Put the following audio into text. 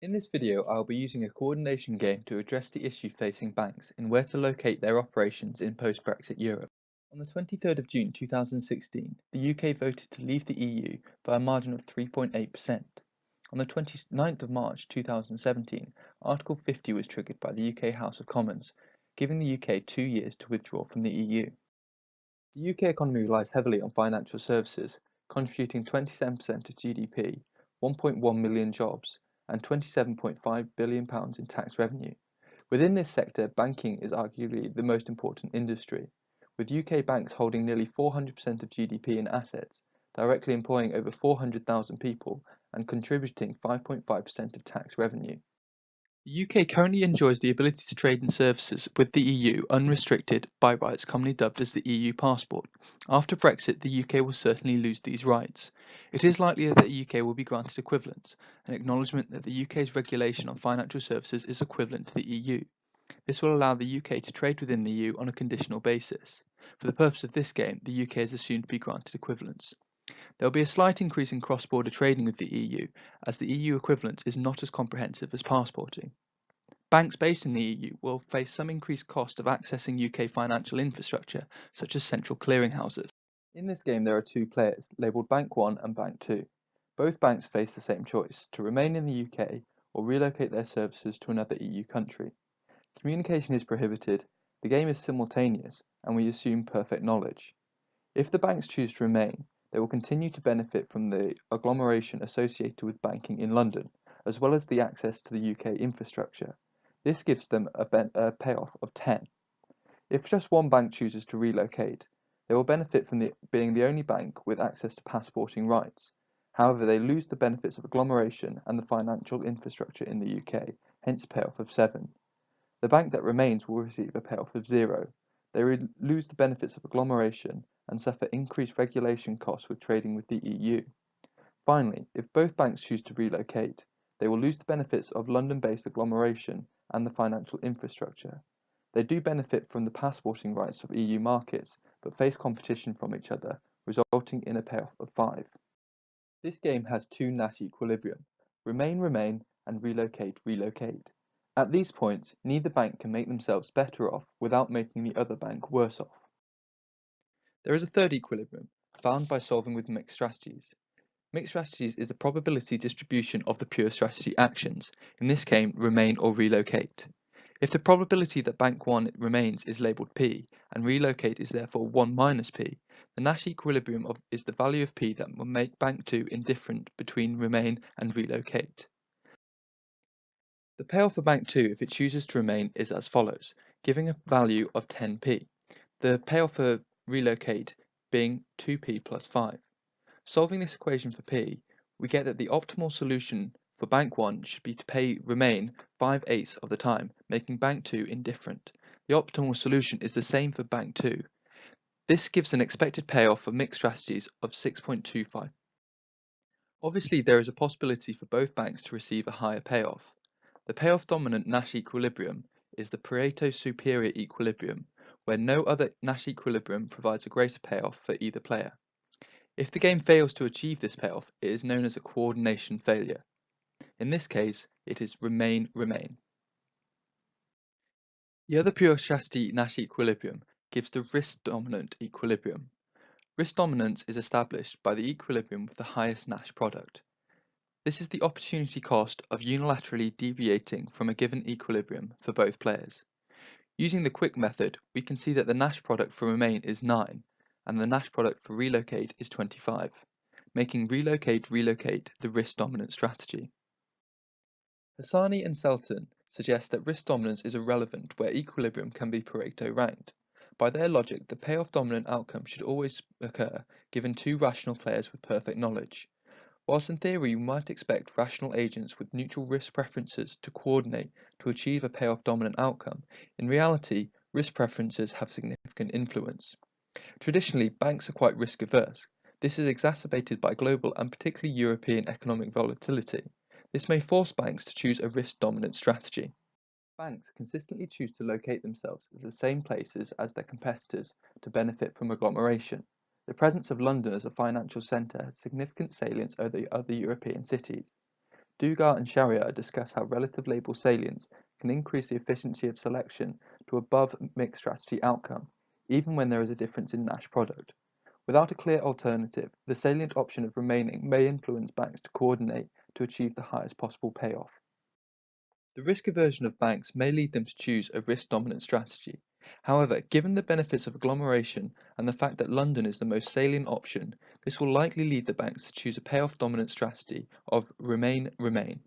In this video, I'll be using a coordination game to address the issue facing banks in where to locate their operations in post-Brexit Europe. On the 23rd of June 2016, the UK voted to leave the EU by a margin of 3.8%. On the 29th of March 2017, Article 50 was triggered by the UK House of Commons, giving the UK 2 years to withdraw from the EU. The UK economy relies heavily on financial services, contributing 27% of GDP, 1.1 million jobs, and £27.5 billion in tax revenue. Within this sector, banking is arguably the most important industry, with UK banks holding nearly 400% of GDP in assets, directly employing over 400,000 people, and contributing 5.5% of tax revenue. The UK currently enjoys the ability to trade in services with the EU unrestricted by rights commonly dubbed as the EU passport. After Brexit, the UK will certainly lose these rights. It is likely that the UK will be granted equivalence, an acknowledgement that the UK's regulation on financial services is equivalent to the EU. This will allow the UK to trade within the EU on a conditional basis. For the purpose of this game, the UK is assumed to be granted equivalence. There will be a slight increase in cross-border trading with the EU, as the EU equivalence is not as comprehensive as passporting. Banks based in the EU will face some increased cost of accessing UK financial infrastructure, such as central clearinghouses. In this game, there are two players, labelled Bank 1 and Bank 2. Both banks face the same choice, to remain in the UK or relocate their services to another EU country. Communication is prohibited, the game is simultaneous, and we assume perfect knowledge. If the banks choose to remain, they will continue to benefit from the agglomeration associated with banking in London, as well as the access to the UK infrastructure. This gives them a payoff of 10. If just one bank chooses to relocate, they will benefit from being the only bank with access to passporting rights. However, they lose the benefits of agglomeration and the financial infrastructure in the UK, hence a payoff of 7. The bank that remains will receive a payoff of 0. They lose the benefits of agglomeration and suffer increased regulation costs with trading with the EU. Finally, if both banks choose to relocate, they will lose the benefits of London-based agglomeration and the financial infrastructure. They do benefit from the passporting rights of EU markets, but face competition from each other, resulting in a payoff of 5. This game has two Nash equilibrium, remain, and relocate. At these points, neither bank can make themselves better off without making the other bank worse off. There is a third equilibrium, found by solving with mixed strategies. Mixed strategies is the probability distribution of the pure strategy actions, in this game remain or relocate. If the probability that bank 1 remains is labelled P, and relocate is therefore 1 minus P, the Nash equilibrium is the value of P that will make bank 2 indifferent between remain and relocate. The payoff for bank 2 if it chooses to remain is as follows, giving a value of 10p. The payoff for relocate being 2p plus 5. Solving this equation for p, we get that the optimal solution for bank 1 should be to remain 5/8 of the time, making bank 2 indifferent. The optimal solution is the same for bank 2. This gives an expected payoff for mixed strategies of 6.25. Obviously, there is a possibility for both banks to receive a higher payoff. The payoff dominant Nash equilibrium is the Pareto superior equilibrium, where no other Nash equilibrium provides a greater payoff for either player. If the game fails to achieve this payoff, it is known as a coordination failure. In this case, it is remain. The other pure strategy Nash equilibrium gives the risk dominant equilibrium. Risk dominance is established by the equilibrium with the highest Nash product. This is the opportunity cost of unilaterally deviating from a given equilibrium for both players. Using the quick method, we can see that the Nash product for remain is 9, and the Nash product for relocate is 25, making relocate the risk dominant strategy. Hassani and Selton suggest that risk dominance is irrelevant where equilibrium can be Pareto ranked. By their logic, the payoff dominant outcome should always occur given two rational players with perfect knowledge. Whilst in theory we might expect rational agents with neutral risk preferences to coordinate to achieve a payoff dominant outcome, in reality, risk preferences have significant influence. Traditionally, banks are quite risk averse. This is exacerbated by global and particularly European economic volatility. This may force banks to choose a risk-dominant strategy. Banks consistently choose to locate themselves at the same places as their competitors to benefit from agglomeration. The presence of London as a financial centre has significant salience over the other European cities. Dugar and Sharia discuss how relative label salience can increase the efficiency of selection to above mixed strategy outcome, even when there is a difference in Nash product. Without a clear alternative, the salient option of remaining may influence banks to coordinate to achieve the highest possible payoff. The risk aversion of banks may lead them to choose a risk-dominant strategy. However, given the benefits of agglomeration and the fact that London is the most salient option, this will likely lead the banks to choose a payoff-dominant strategy of remain-remain.